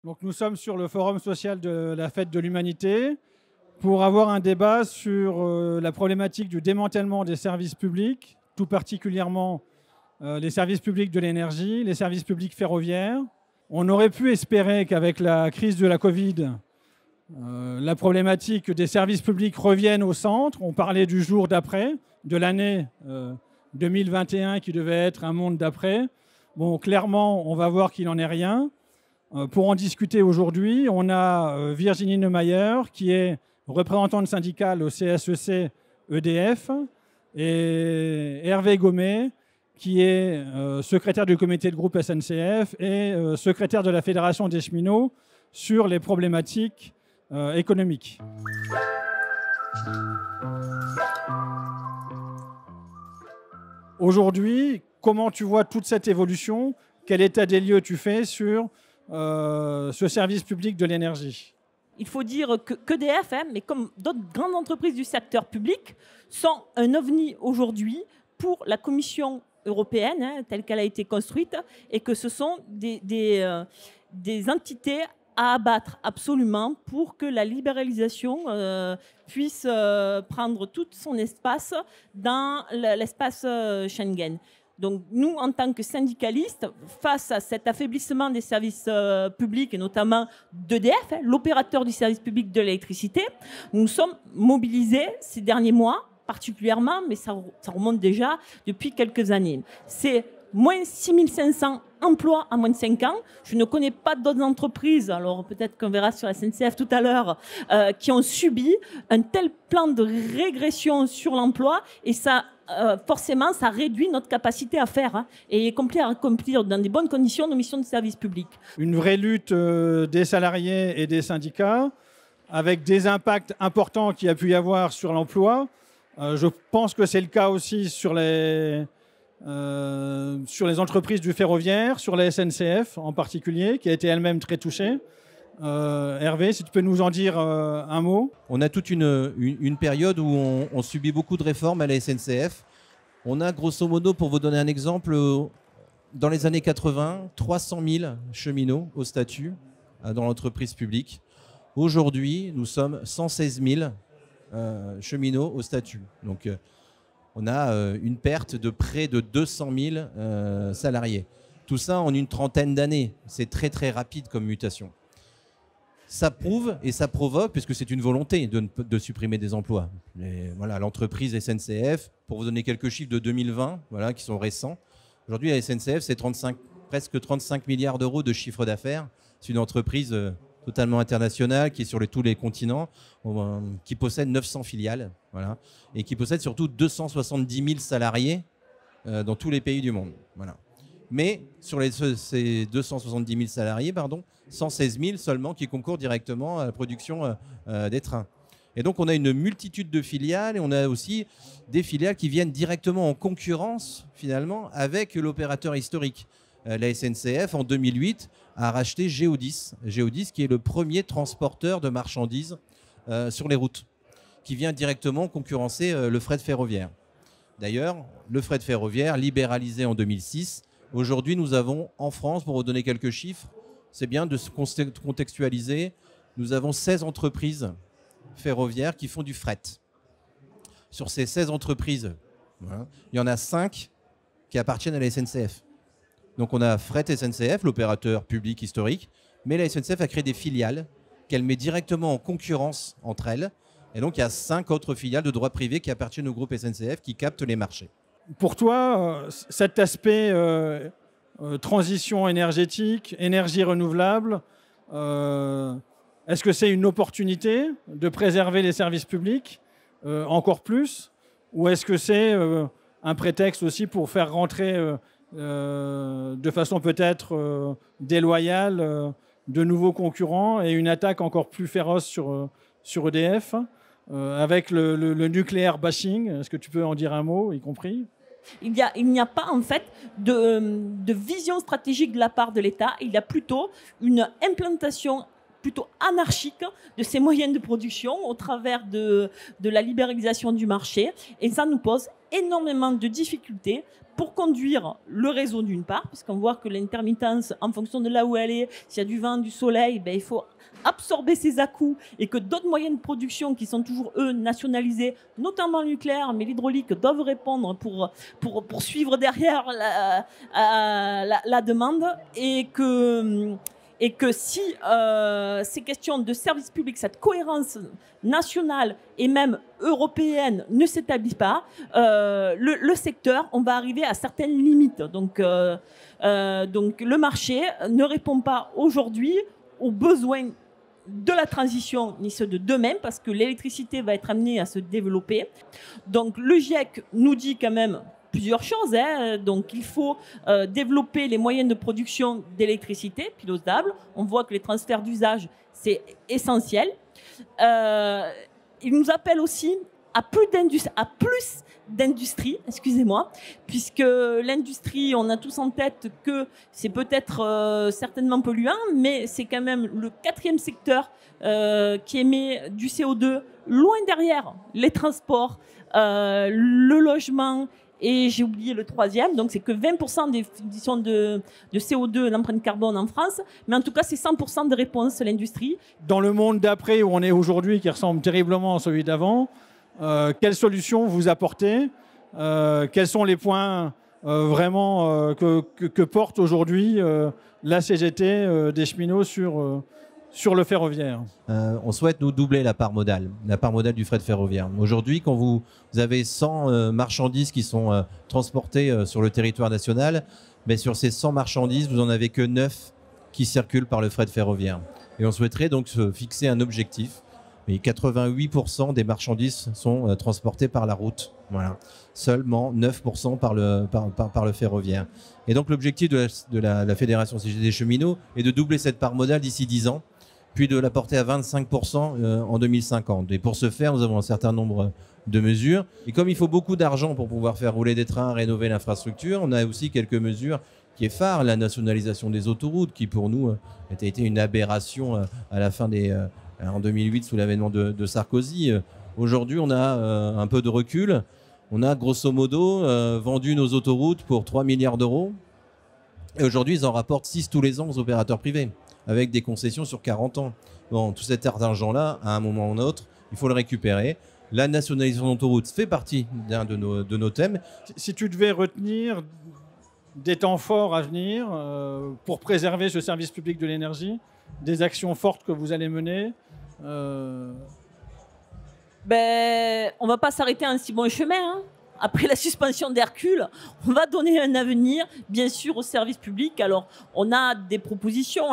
Donc nous sommes sur le forum social de la Fête de l'Humanité pour avoir un débat sur la problématique du démantèlement des services publics, tout particulièrement les services publics de l'énergie, les services publics ferroviaires. On aurait pu espérer qu'avec la crise de la Covid, la problématique des services publics revienne au centre. On parlait du jour d'après, de l'année 2021 qui devait être un monde d'après. Bon, clairement, on va voir qu'il n'en est rien. Pour en discuter aujourd'hui, on a Virginie Neumayer, qui est représentante syndicale au CSEC EDF, et Hervé Gommet, qui est secrétaire du comité de groupe SNCF et secrétaire de la Fédération des cheminots sur les problématiques économiques. Aujourd'hui, comment tu vois toute cette évolution? Quel état des lieux tu fais sur ce service public de l'énergie? Il faut dire qu'EDF, mais comme d'autres grandes entreprises du secteur public, sont un ovni aujourd'hui pour la Commission européenne, telle qu'elle a été construite, et que ce sont des entités à abattre absolument pour que la libéralisation puisse prendre tout son espace dans l'espace Schengen. Donc nous, en tant que syndicalistes, face à cet affaiblissement des services publics, et notamment d'EDF, l'opérateur du service public de l'électricité, nous sommes mobilisés ces derniers mois, particulièrement, mais ça remonte déjà depuis quelques années. C'est moins 6500 emplois en moins de 5 ans. Je ne connais pas d'autres entreprises, alors peut-être qu'on verra sur la SNCF tout à l'heure, qui ont subi un tel plan de régression sur l'emploi, et ça, forcément, ça réduit notre capacité à faire et à accomplir dans des bonnes conditions nos missions de service public. Une vraie lutte des salariés et des syndicats, avec des impacts importants qu'il y a pu y avoir sur l'emploi. Je pense que c'est le cas aussi sur les entreprises du ferroviaire, sur la SNCF en particulier, qui a été elle-même très touchée. Hervé, si tu peux nous en dire un mot. On a toute une période où on subit beaucoup de réformes à la SNCF. On a grosso modo, pour vous donner un exemple, dans les années 80, 300 000 cheminots au statut dans l'entreprise publique. Aujourd'hui, nous sommes 116 000 cheminots au statut. Donc, on a une perte de près de 200 000 salariés. Tout ça en une trentaine d'années. C'est très très rapide comme mutation. Ça prouve et ça provoque, puisque c'est une volonté de supprimer des emplois. Voilà, l'entreprise SNCF, pour vous donner quelques chiffres de 2020, voilà, qui sont récents. Aujourd'hui, la SNCF, c'est presque 35 milliards d'euros de chiffre d'affaires. C'est une entreprise totalement internationale, qui est sur tous les continents, qui possède 900 filiales, voilà, et qui possède surtout 270 000 salariés dans tous les pays du monde. Voilà. Mais sur ces 270 000 salariés, 116 000 seulement qui concourent directement à la production des trains. Et donc on a une multitude de filiales, et on a aussi des filiales qui viennent directement en concurrence finalement avec l'opérateur historique. La SNCF, en 2008, a racheté Géodis. Géodis qui est le premier transporteur de marchandises sur les routes, qui vient directement concurrencer le fret ferroviaire. D'ailleurs, le fret ferroviaire, libéralisé en 2006, aujourd'hui nous avons en France, pour vous donner quelques chiffres, c'est bien de se contextualiser, nous avons 16 entreprises ferroviaires qui font du fret. Sur ces 16 entreprises, voilà, il y en a 5 qui appartiennent à la SNCF. Donc on a Fret SNCF, l'opérateur public historique, mais la SNCF a créé des filiales qu'elle met directement en concurrence entre elles. Et donc il y a 5 autres filiales de droit privé qui appartiennent au groupe SNCF qui captent les marchés. Pour toi, cet aspect transition énergétique, énergie renouvelable, est-ce que c'est une opportunité de préserver les services publics encore plus, ou est-ce que c'est un prétexte aussi pour faire rentrer de façon peut-être déloyale de nouveaux concurrents et une attaque encore plus féroce sur EDF avec le nucléaire bashing? Est-ce que tu peux en dire un mot, y compris? Il n'y a pas en fait de vision stratégique de la part de l'État. Il y a plutôt une implantation plutôt anarchique de ces moyens de production au travers de la libéralisation du marché. Et ça nous pose énormément de difficultés pour conduire le réseau d'une part, puisqu'on voit que l'intermittence, en fonction de là où elle est, s'il y a du vent, du soleil, il faut absorber ces à-coups et que d'autres moyens de production qui sont toujours, eux, nationalisés, notamment le nucléaire, mais l'hydraulique, doivent répondre pour suivre derrière la demande et que si ces questions de service public, cette cohérence nationale et même européenne ne s'établissent pas, le secteur, on va arriver à certaines limites. Donc le marché ne répond pas aujourd'hui aux besoins de la transition, ni ceux de demain, parce que l'électricité va être amenée à se développer. Donc le GIEC nous dit quand même plusieurs choses. Donc il faut développer les moyens de production d'électricité pilotables. On voit que les transferts d'usage, c'est essentiel. Il nous appelle aussi à plus d'industrie, excusez-moi, puisque l'industrie, on a tous en tête que c'est peut-être certainement polluant, mais c'est quand même le 4e secteur qui émet du CO2, loin derrière les transports, le logement, et j'ai oublié le 3e, donc c'est que 20% des émissions de CO2, l'empreinte carbone en France, mais en tout cas c'est 100% de réponse à l'industrie. Dans le monde d'après où on est aujourd'hui, qui ressemble terriblement à celui d'avant, quelles solutions vous apportez? Quels sont les points vraiment que porte aujourd'hui la CGT des cheminots sur le ferroviaire? On souhaite nous doubler la part modale du fret ferroviaire. Aujourd'hui, quand vous avez 100 marchandises qui sont transportées sur le territoire national, mais sur ces 100 marchandises, vous n'en avez que 9 qui circulent par le fret ferroviaire. Et on souhaiterait donc se fixer un objectif. Mais 88% des marchandises sont transportées par la route. Voilà. Seulement 9% par le ferroviaire. Et donc l'objectif de la Fédération CGT des cheminots est de doubler cette part modale d'ici 10 ans, puis de la porter à 25% en 2050. Et pour ce faire, nous avons un certain nombre de mesures. Et comme il faut beaucoup d'argent pour pouvoir faire rouler des trains, rénover l'infrastructure, on a aussi quelques mesures qui est phare, la nationalisation des autoroutes, qui pour nous a été une aberration à la fin en 2008 sous l'avènement de Sarkozy. Aujourd'hui, on a un peu de recul. On a grosso modo vendu nos autoroutes pour 3 milliards d'euros. Et aujourd'hui, ils en rapportent 6 tous les ans aux opérateurs privés, avec des concessions sur 40 ans. Bon, tout cet argent-là, à un moment ou un autre, il faut le récupérer. La nationalisation d'autoroutes fait partie d'un de nos thèmes. Si tu devais retenir des temps forts à venir pour préserver ce service public de l'énergie, des actions fortes que vous allez mener, on ne va pas s'arrêter à un si bon chemin. Hein. Après la suspension d'Hercule, on va donner un avenir, bien sûr, au service public. Alors, on a des propositions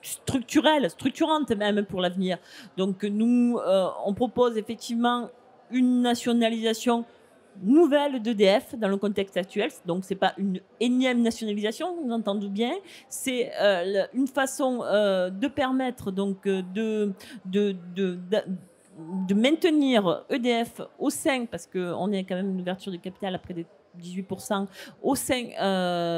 structurelles, structurantes même pour l'avenir. Donc, nous, on propose effectivement une nationalisation nouvelle d'EDF dans le contexte actuel. Donc, ce n'est pas une énième nationalisation, nous entendons bien. C'est une façon de permettre donc, de maintenir EDF au sein, parce qu'on est quand même une ouverture du capital à près de 18% au sein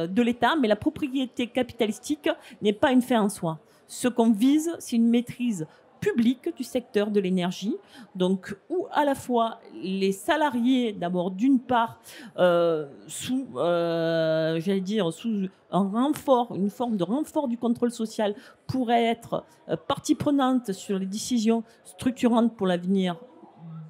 de l'État, mais la propriété capitalistique n'est pas une fin en soi. Ce qu'on vise, c'est une maîtrise public du secteur de l'énergie, donc où à la fois les salariés, d'abord d'une part, sous un renfort, une forme de renfort du contrôle social, pourraient être partie prenante sur les décisions structurantes pour l'avenir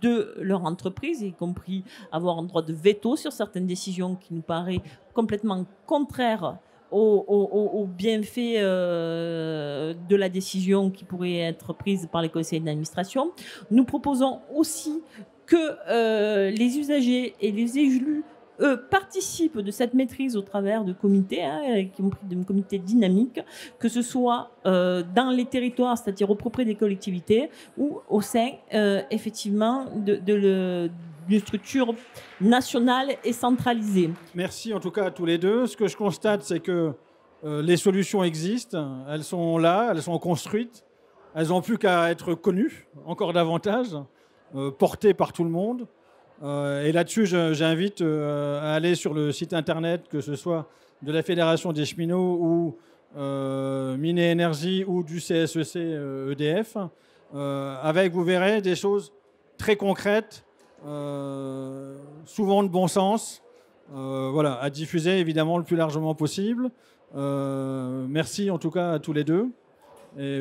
de leur entreprise, y compris avoir un droit de veto sur certaines décisions qui nous paraît complètement contraires aux bienfaits de la décision qui pourrait être prise par les conseils d'administration. Nous proposons aussi que les usagers et les élus participent de cette maîtrise au travers de comités, qui ont pris de comités dynamiques, que ce soit dans les territoires, c'est-à-dire au propre des collectivités, ou au sein effectivement d'une structure nationale et centralisée. Merci en tout cas à tous les deux. Ce que je constate, c'est que les solutions existent, elles sont là, elles sont construites, elles n'ont plus qu'à être connues encore davantage, portées par tout le monde. Et là-dessus, j'invite à aller sur le site internet, que ce soit de la Fédération des cheminots ou Mines et Énergie ou du CSEC EDF, avec, vous verrez, des choses très concrètes, souvent de bon sens, voilà, à diffuser évidemment le plus largement possible. Merci en tout cas à tous les deux. Et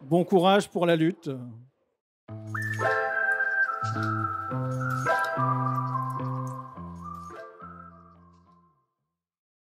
bon courage pour la lutte.